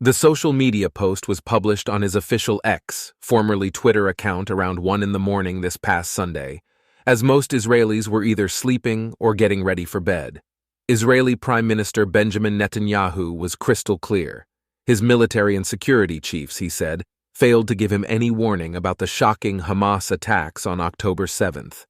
The social media post was published on his official X, formerly Twitter account around 1 in the morning this past Sunday, as most Israelis were either sleeping or getting ready for bed. Israeli Prime Minister Benjamin Netanyahu was crystal clear. His military and security chiefs, he said, failed to give him any warning about the shocking Hamas attacks on October 7th.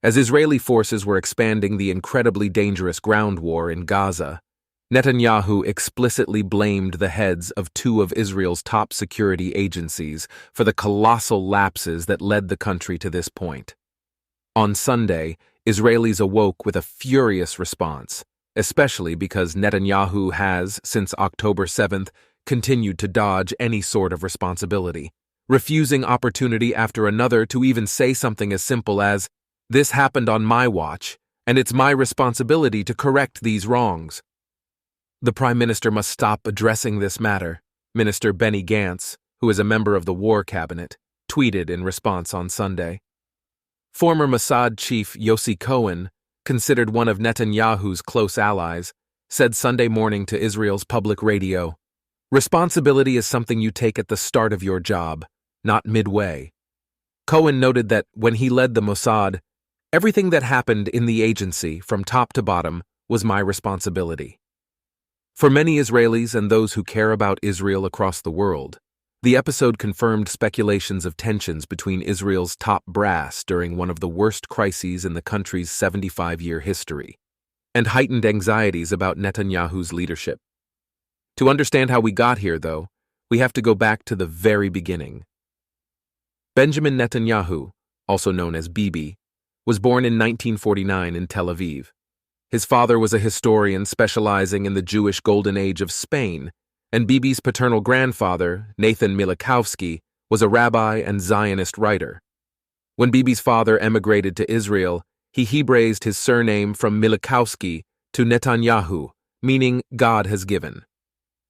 As Israeli forces were expanding the incredibly dangerous ground war in Gaza, Netanyahu explicitly blamed the heads of two of Israel's top security agencies for the colossal lapses that led the country to this point. On Sunday, Israelis awoke with a furious response, especially because Netanyahu has, since October 7th, continued to dodge any sort of responsibility, refusing opportunity after another to even say something as simple as, "This happened on my watch, and it's my responsibility to correct these wrongs." The Prime Minister must stop addressing this matter, Minister Benny Gantz, who is a member of the War Cabinet, tweeted in response on Sunday. Former Mossad chief Yossi Cohen, considered one of Netanyahu's close allies, said Sunday morning to Israel's public radio, "Responsibility is something you take at the start of your job, not midway." Cohen noted that when he led the Mossad, everything that happened in the agency, from top to bottom, was my responsibility. For many Israelis and those who care about Israel across the world, the episode confirmed speculations of tensions between Israel's top brass during one of the worst crises in the country's 75-year history, and heightened anxieties about Netanyahu's leadership. To understand how we got here, though, we have to go back to the very beginning. Benjamin Netanyahu, also known as Bibi, was born in 1949 in Tel Aviv. His father was a historian specializing in the Jewish Golden Age of Spain, and Bibi's paternal grandfather, Nathan Milikowski, was a rabbi and Zionist writer. When Bibi's father emigrated to Israel, he Hebraized his surname from Milikowski to Netanyahu, meaning God has given.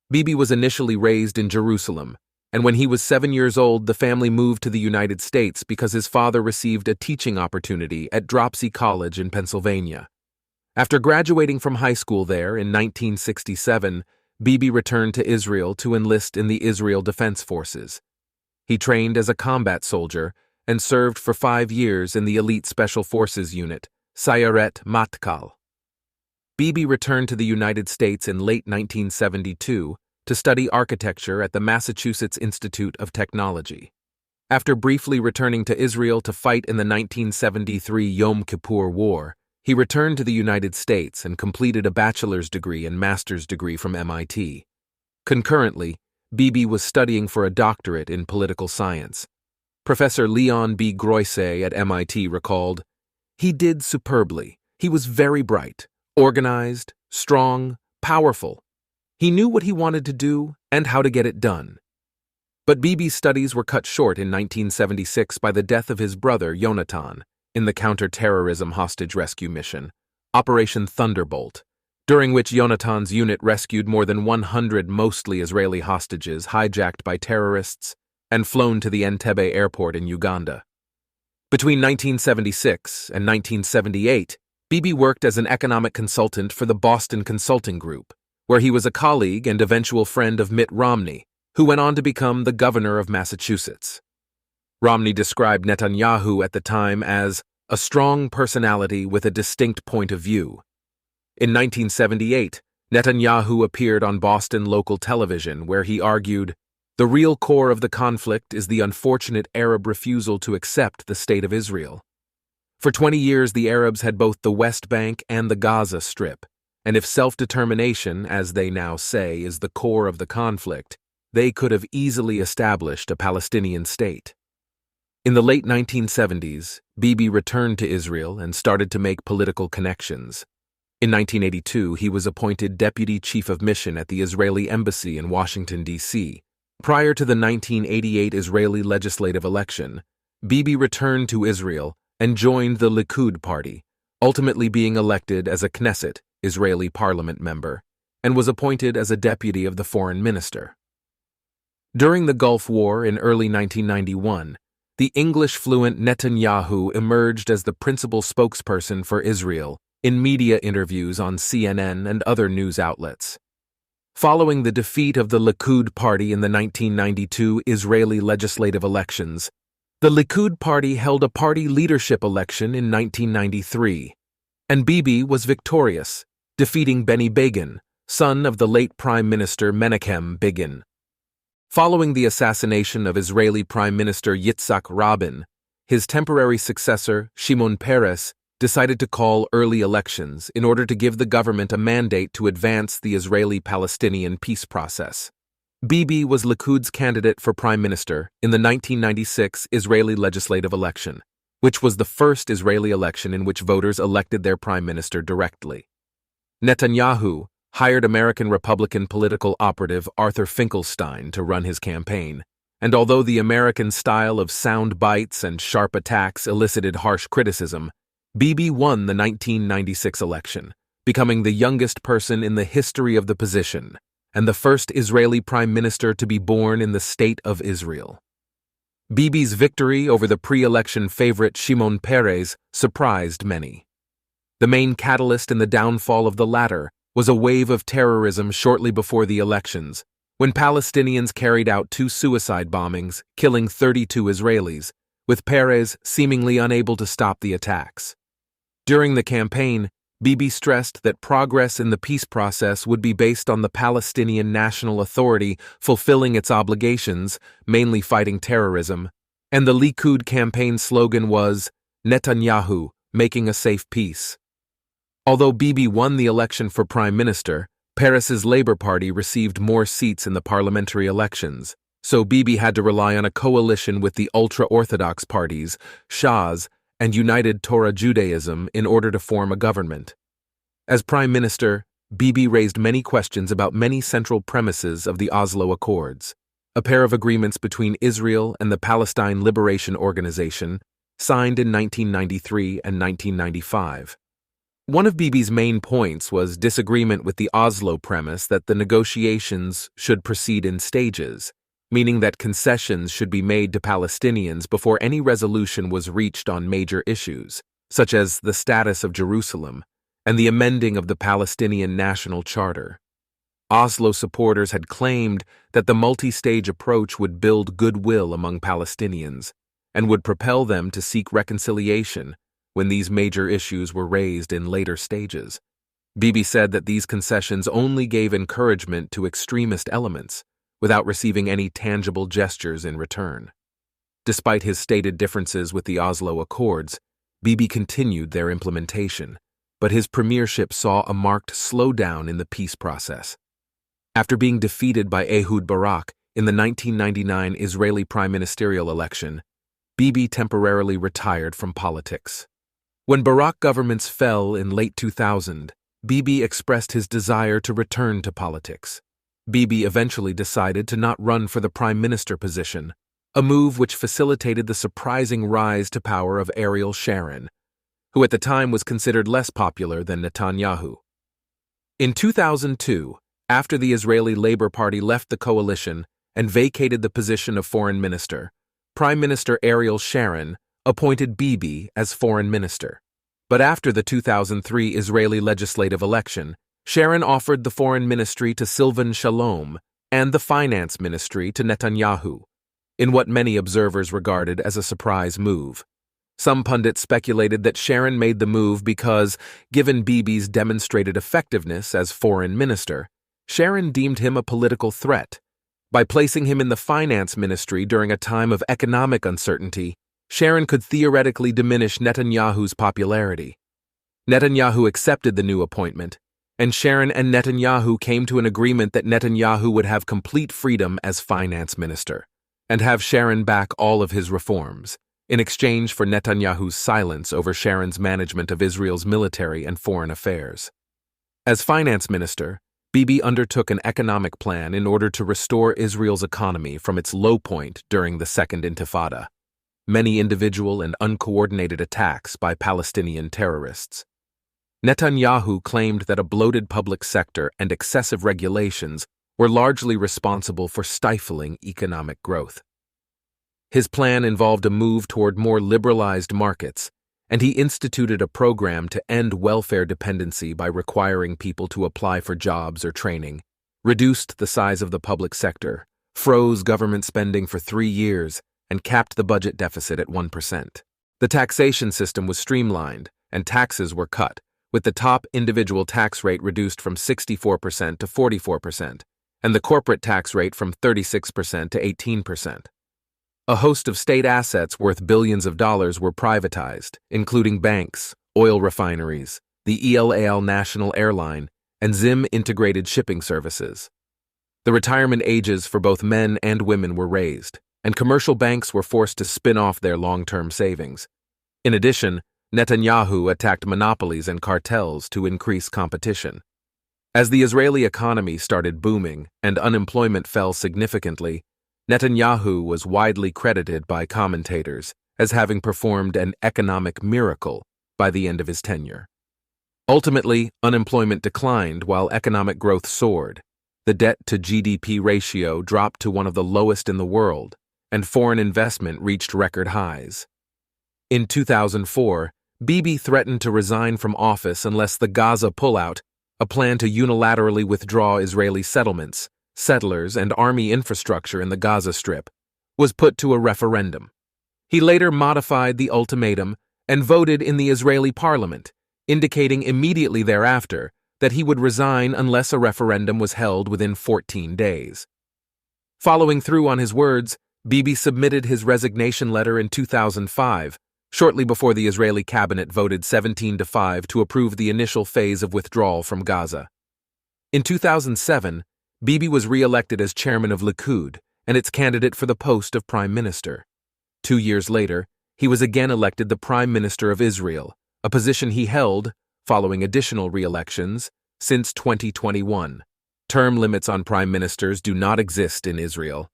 Bibi was initially raised in Jerusalem, and when he was 7 years old, the family moved to the United States because his father received a teaching opportunity at Dropsy College in Pennsylvania. After graduating from high school there in 1967, Bibi returned to Israel to enlist in the Israel Defense Forces. He trained as a combat soldier and served for 5 years in the Elite Special Forces Unit, Sayeret Matkal. Bibi returned to the United States in late 1972 to study architecture at the Massachusetts Institute of Technology. After briefly returning to Israel to fight in the 1973 Yom Kippur War, he returned to the United States and completed a bachelor's degree and master's degree from MIT. Concurrently, Bibi was studying for a doctorate in political science. Professor Leon B. Groisse at MIT recalled, "He did superbly. He was very bright, organized, strong, powerful. He knew what he wanted to do and how to get it done." But Bibi's studies were cut short in 1976 by the death of his brother, Yonatan, in the counter-terrorism hostage rescue mission, Operation Thunderbolt, during which Yonatan's unit rescued more than 100 mostly Israeli hostages hijacked by terrorists and flown to the Entebbe airport in Uganda. Between 1976 and 1978, Bibi worked as an economic consultant for the Boston Consulting Group, where he was a colleague and eventual friend of Mitt Romney, who went on to become the governor of Massachusetts. Romney described Netanyahu at the time as a strong personality with a distinct point of view. In 1978, Netanyahu appeared on Boston local television where he argued, "The real core of the conflict is the unfortunate Arab refusal to accept the State of Israel. For 20 years, the Arabs had both the West Bank and the Gaza Strip, and if self-determination, as they now say, is the core of the conflict, they could have easily established a Palestinian state." In the late 1970s, Bibi returned to Israel and started to make political connections. In 1982, he was appointed Deputy Chief of Mission at the Israeli Embassy in Washington, D.C. Prior to the 1988 Israeli legislative election, Bibi returned to Israel and joined the Likud party, ultimately being elected as a Knesset, Israeli parliament member, and was appointed as a deputy of the foreign minister. During the Gulf War in early 1991, the English-fluent Netanyahu emerged as the principal spokesperson for Israel in media interviews on CNN and other news outlets. Following the defeat of the Likud party in the 1992 Israeli legislative elections, the Likud party held a party leadership election in 1993, and Bibi was victorious, defeating Benny Begin, son of the late Prime Minister Menachem Begin. Following the assassination of Israeli Prime Minister Yitzhak Rabin, his temporary successor, Shimon Peres, decided to call early elections in order to give the government a mandate to advance the Israeli-Palestinian peace process. Bibi was Likud's candidate for prime minister in the 1996 Israeli legislative election, which was the first Israeli election in which voters elected their prime minister directly. Netanyahu hired American Republican political operative Arthur Finkelstein to run his campaign, and although the American style of sound bites and sharp attacks elicited harsh criticism, Bibi won the 1996 election, becoming the youngest person in the history of the position and the first Israeli prime minister to be born in the State of Israel. Bibi's victory over the pre-election favorite Shimon Peres surprised many. The main catalyst in the downfall of the latter was a wave of terrorism shortly before the elections, when Palestinians carried out 2 suicide bombings, killing 32 Israelis, with Peres seemingly unable to stop the attacks. During the campaign, Bibi stressed that progress in the peace process would be based on the Palestinian National Authority fulfilling its obligations, mainly fighting terrorism, and the Likud campaign slogan was, "Netanyahu, making a safe peace." Although Bibi won the election for prime minister, Peres's Labour Party received more seats in the parliamentary elections, so Bibi had to rely on a coalition with the ultra-Orthodox parties, Shas, and United Torah Judaism in order to form a government. As prime minister, Bibi raised many questions about many central premises of the Oslo Accords, a pair of agreements between Israel and the Palestine Liberation Organization, signed in 1993 and 1995. One of Bibi's main points was disagreement with the Oslo premise that the negotiations should proceed in stages, meaning that concessions should be made to Palestinians before any resolution was reached on major issues, such as the status of Jerusalem and the amending of the Palestinian National Charter. Oslo supporters had claimed that the multi-stage approach would build goodwill among Palestinians and would propel them to seek reconciliation when these major issues were raised in later stages. Bibi said that these concessions only gave encouragement to extremist elements, without receiving any tangible gestures in return. Despite his stated differences with the Oslo Accords, Bibi continued their implementation, but his premiership saw a marked slowdown in the peace process. After being defeated by Ehud Barak in the 1999 Israeli prime ministerial election, Bibi temporarily retired from politics. When Barak governments fell in late 2000, Bibi expressed his desire to return to politics. Bibi eventually decided to not run for the prime minister position, a move which facilitated the surprising rise to power of Ariel Sharon, who at the time was considered less popular than Netanyahu. In 2002, after the Israeli Labour Party left the coalition and vacated the position of foreign minister, Prime Minister Ariel Sharon appointed Bibi as foreign minister. But after the 2003 Israeli legislative election, Sharon offered the foreign ministry to Silvan Shalom and the finance ministry to Netanyahu, in what many observers regarded as a surprise move. Some pundits speculated that Sharon made the move because, given Bibi's demonstrated effectiveness as foreign minister, Sharon deemed him a political threat. By placing him in the finance ministry during a time of economic uncertainty, Sharon could theoretically diminish Netanyahu's popularity. Netanyahu accepted the new appointment, and Sharon and Netanyahu came to an agreement that Netanyahu would have complete freedom as finance minister, and have Sharon back all of his reforms, in exchange for Netanyahu's silence over Sharon's management of Israel's military and foreign affairs. As finance minister, Bibi undertook an economic plan in order to restore Israel's economy from its low point during the Second Intifada, many individual and uncoordinated attacks by Palestinian terrorists. Netanyahu claimed that a bloated public sector and excessive regulations were largely responsible for stifling economic growth. His plan involved a move toward more liberalized markets, and he instituted a program to end welfare dependency by requiring people to apply for jobs or training, reduced the size of the public sector, froze government spending for 3 years, and capped the budget deficit at 1%. The taxation system was streamlined, and taxes were cut, with the top individual tax rate reduced from 64% to 44%, and the corporate tax rate from 36% to 18%. A host of state assets worth billions of dollars were privatized, including banks, oil refineries, the El Al National Airline, and Zim Integrated Shipping Services. The retirement ages for both men and women were raised, and commercial banks were forced to spin off their long-term savings. In addition, Netanyahu attacked monopolies and cartels to increase competition. As the Israeli economy started booming and unemployment fell significantly, Netanyahu was widely credited by commentators as having performed an economic miracle by the end of his tenure. Ultimately, unemployment declined while economic growth soared. The debt-to-GDP ratio dropped to one of the lowest in the world, and foreign investment reached record highs. In 2004, Bibi threatened to resign from office unless the Gaza pullout, a plan to unilaterally withdraw Israeli settlements, settlers, and army infrastructure in the Gaza Strip, was put to a referendum. He later modified the ultimatum and voted in the Israeli parliament, indicating immediately thereafter that he would resign unless a referendum was held within 14 days. Following through on his words, Bibi submitted his resignation letter in 2005, shortly before the Israeli cabinet voted 17-5 to approve the initial phase of withdrawal from Gaza. In 2007, Bibi was re-elected as chairman of Likud and its candidate for the post of prime minister. 2 years later, he was again elected the prime minister of Israel, a position he held, following additional re-elections, since 2021. Term limits on prime ministers do not exist in Israel.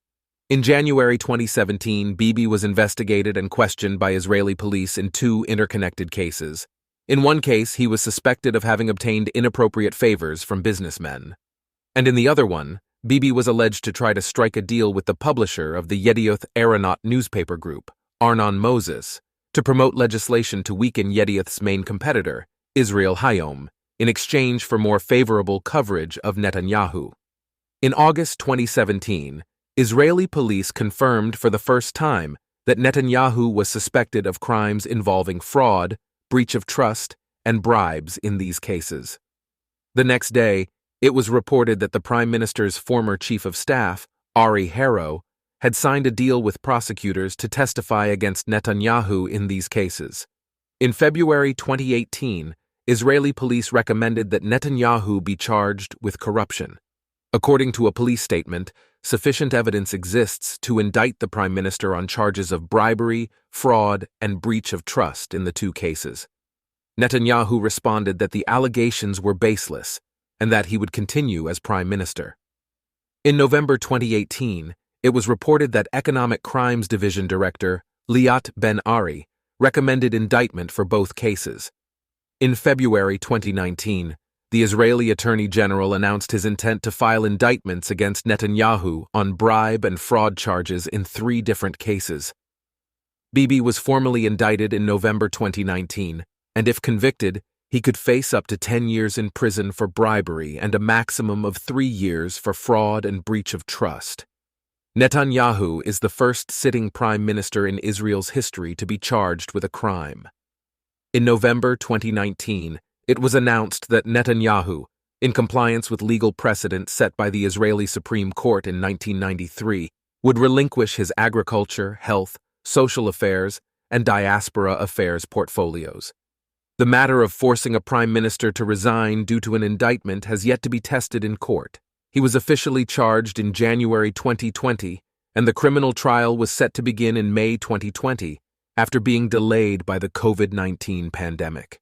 In January 2017, Bibi was investigated and questioned by Israeli police in 2 interconnected cases. In one case, he was suspected of having obtained inappropriate favors from businessmen. And in the other one, Bibi was alleged to try to strike a deal with the publisher of the Yedioth Aeronaut newspaper group, Arnon Moses, to promote legislation to weaken Yedioth's main competitor, Israel Hayom, in exchange for more favorable coverage of Netanyahu. In August 2017, Israeli police confirmed for the first time that Netanyahu was suspected of crimes involving fraud, breach of trust, and bribes in these cases. The next day, it was reported that the Prime Minister's former chief of staff, Ari Haro, had signed a deal with prosecutors to testify against Netanyahu in these cases. In February 2018, Israeli police recommended that Netanyahu be charged with corruption. According to a police statement, sufficient evidence exists to indict the Prime Minister on charges of bribery, fraud, and breach of trust in the 2 cases. Netanyahu responded that the allegations were baseless and that he would continue as Prime Minister. In November 2018, it was reported that Economic Crimes Division Director Liat Ben-Ari recommended indictment for both cases. In February 2019, the Israeli Attorney General announced his intent to file indictments against Netanyahu on bribe and fraud charges in 3 different cases. Bibi was formally indicted in November 2019, and if convicted, he could face up to 10 years in prison for bribery and a maximum of 3 years for fraud and breach of trust. Netanyahu is the first sitting prime minister in Israel's history to be charged with a crime. In November 2019, it was announced that Netanyahu, in compliance with legal precedent set by the Israeli Supreme Court in 1993, would relinquish his agriculture, health, social affairs, and diaspora affairs portfolios. The matter of forcing a prime minister to resign due to an indictment has yet to be tested in court. He was officially charged in January 2020, and the criminal trial was set to begin in May 2020, after being delayed by the COVID-19 pandemic.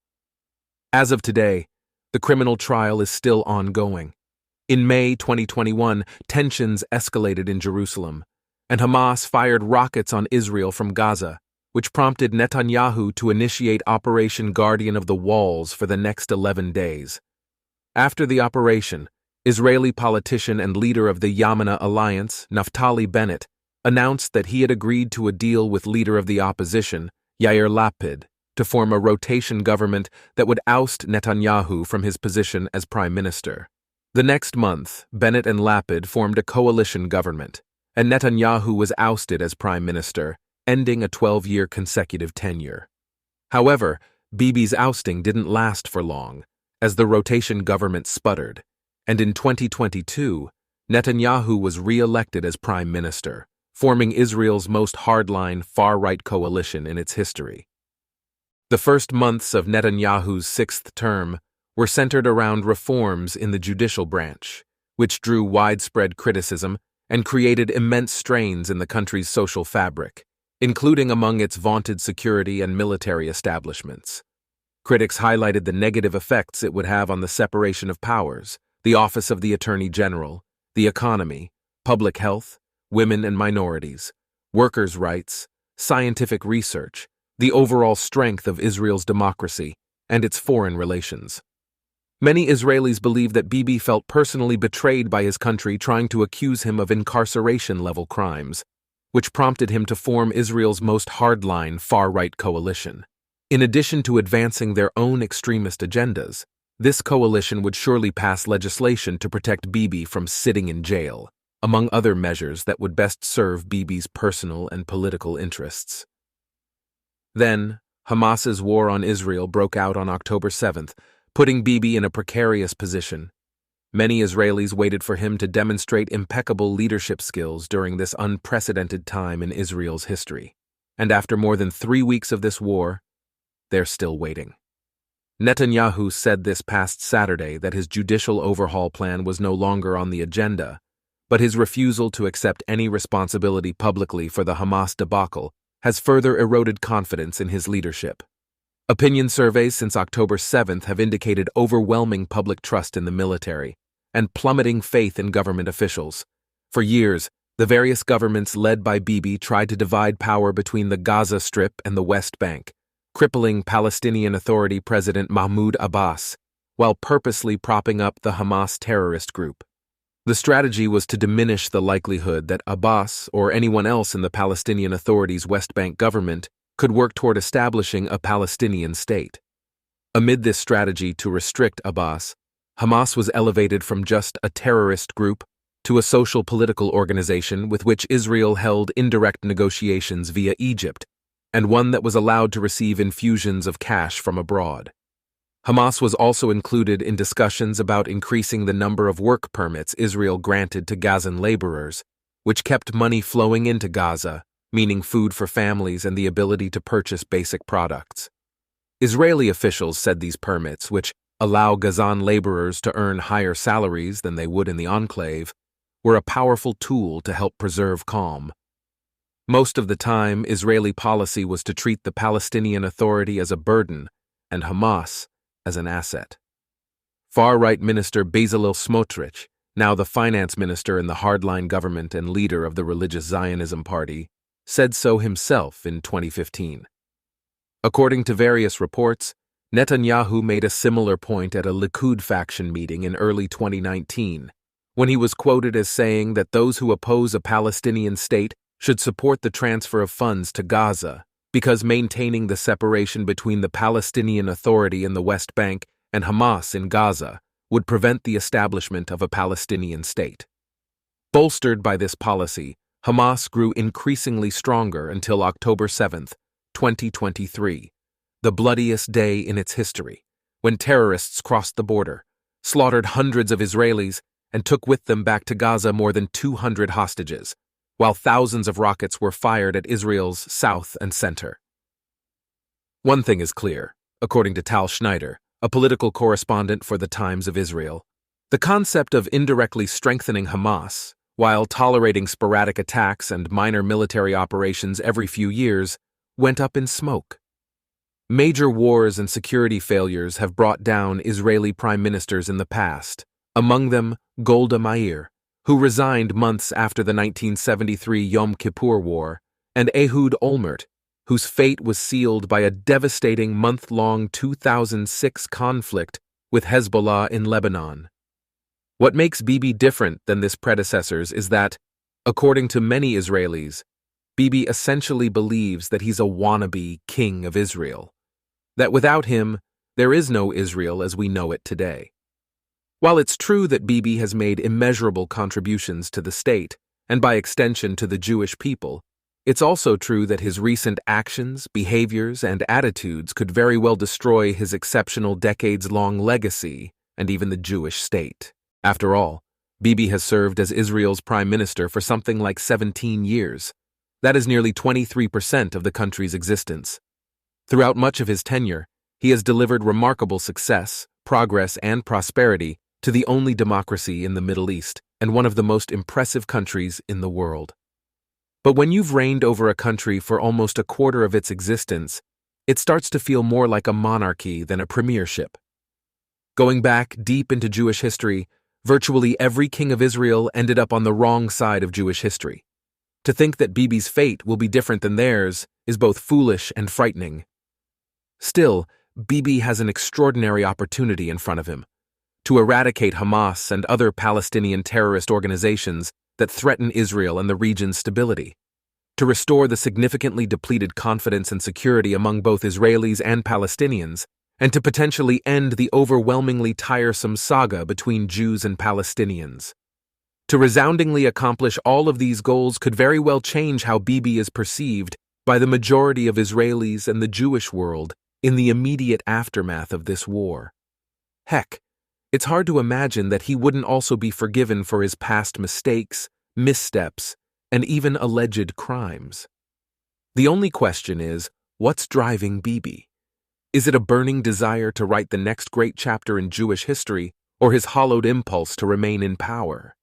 As of today, the criminal trial is still ongoing. In May 2021, tensions escalated in Jerusalem, and Hamas fired rockets on Israel from Gaza, which prompted Netanyahu to initiate Operation Guardian of the Walls for the next 11 days. After the operation, Israeli politician and leader of the Yamina Alliance, Naftali Bennett, announced that he had agreed to a deal with leader of the opposition, Yair Lapid, to form a rotation government that would oust Netanyahu from his position as prime minister. The next month, Bennett and Lapid formed a coalition government, and Netanyahu was ousted as prime minister, ending a 12-year consecutive tenure. However, Bibi's ousting didn't last for long, as the rotation government sputtered, and in 2022, Netanyahu was re-elected as prime minister, forming Israel's most hardline, far-right coalition in its history. The first months of Netanyahu's sixth term were centered around reforms in the judicial branch, which drew widespread criticism and created immense strains in the country's social fabric, including among its vaunted security and military establishments. Critics highlighted the negative effects it would have on the separation of powers, the office of the Attorney General, the economy, public health, women and minorities, workers' rights, scientific research, the overall strength of Israel's democracy, and its foreign relations. Many Israelis believe that Bibi felt personally betrayed by his country trying to accuse him of incarceration-level crimes, which prompted him to form Israel's most hardline, far-right coalition. In addition to advancing their own extremist agendas, this coalition would surely pass legislation to protect Bibi from sitting in jail, among other measures that would best serve Bibi's personal and political interests. Then, Hamas's war on Israel broke out on October 7th, putting Bibi in a precarious position. Many Israelis waited for him to demonstrate impeccable leadership skills during this unprecedented time in Israel's history. And after more than 3 weeks of this war, they're still waiting. Netanyahu said this past Saturday that his judicial overhaul plan was no longer on the agenda, but his refusal to accept any responsibility publicly for the Hamas debacle has further eroded confidence in his leadership. Opinion surveys since October 7th have indicated overwhelming public trust in the military and plummeting faith in government officials. For years, the various governments led by Bibi tried to divide power between the Gaza Strip and the West Bank, crippling Palestinian Authority President Mahmoud Abbas, while purposely propping up the Hamas terrorist group. The strategy was to diminish the likelihood that Abbas or anyone else in the Palestinian Authority's West Bank government could work toward establishing a Palestinian state. Amid this strategy to restrict Abbas, Hamas was elevated from just a terrorist group to a social political organization with which Israel held indirect negotiations via Egypt, and one that was allowed to receive infusions of cash from abroad. Hamas was also included in discussions about increasing the number of work permits Israel granted to Gazan laborers, which kept money flowing into Gaza, meaning food for families and the ability to purchase basic products. Israeli officials said these permits, which allow Gazan laborers to earn higher salaries than they would in the enclave, were a powerful tool to help preserve calm. Most of the time, Israeli policy was to treat the Palestinian Authority as a burden and Hamas as an asset. Far-right Minister Bezalel Smotrich, now the finance minister in the hardline government and leader of the religious Zionism party, said so himself in 2015. According to various reports, Netanyahu made a similar point at a Likud faction meeting in early 2019, when he was quoted as saying that those who oppose a Palestinian state should support the transfer of funds to Gaza, because maintaining the separation between the Palestinian Authority in the West Bank and Hamas in Gaza would prevent the establishment of a Palestinian state. Bolstered by this policy, Hamas grew increasingly stronger until October 7, 2023, the bloodiest day in its history, when terrorists crossed the border, slaughtered hundreds of Israelis, and took with them back to Gaza more than 200 hostages, while thousands of rockets were fired at Israel's south and center. One thing is clear, according to Tal Schneider, a political correspondent for the Times of Israel. The concept of indirectly strengthening Hamas, while tolerating sporadic attacks and minor military operations every few years, went up in smoke. Major wars and security failures have brought down Israeli prime ministers in the past, among them Golda Meir, who resigned months after the 1973 Yom Kippur War, and Ehud Olmert, whose fate was sealed by a devastating month-long 2006 conflict with Hezbollah in Lebanon. What makes Bibi different than his predecessors is that, according to many Israelis, Bibi essentially believes that he's a wannabe king of Israel, that without him, there is no Israel as we know it today. While it's true that Bibi has made immeasurable contributions to the state, and by extension to the Jewish people, it's also true that his recent actions, behaviors, and attitudes could very well destroy his exceptional decades-long legacy and even the Jewish state. After all, Bibi has served as Israel's prime minister for something like 17 years. That is nearly 23% of the country's existence. Throughout much of his tenure, he has delivered remarkable success, progress, and prosperity to the only democracy in the Middle East and one of the most impressive countries in the world. But when you've reigned over a country for almost a quarter of its existence, it starts to feel more like a monarchy than a premiership. Going back deep into Jewish history, virtually every king of Israel ended up on the wrong side of Jewish history. To think that Bibi's fate will be different than theirs is both foolish and frightening. Still, Bibi has an extraordinary opportunity in front of him to eradicate Hamas and other Palestinian terrorist organizations that threaten Israel and the region's stability, to restore the significantly depleted confidence and security among both Israelis and Palestinians, and to potentially end the overwhelmingly tiresome saga between Jews and Palestinians. To resoundingly accomplish all of these goals could very well change how Bibi is perceived by the majority of Israelis and the Jewish world in the immediate aftermath of this war. Heck, it's hard to imagine that he wouldn't also be forgiven for his past mistakes, missteps, and even alleged crimes. The only question is, what's driving Bibi? Is it a burning desire to write the next great chapter in Jewish history, or his hollowed impulse to remain in power?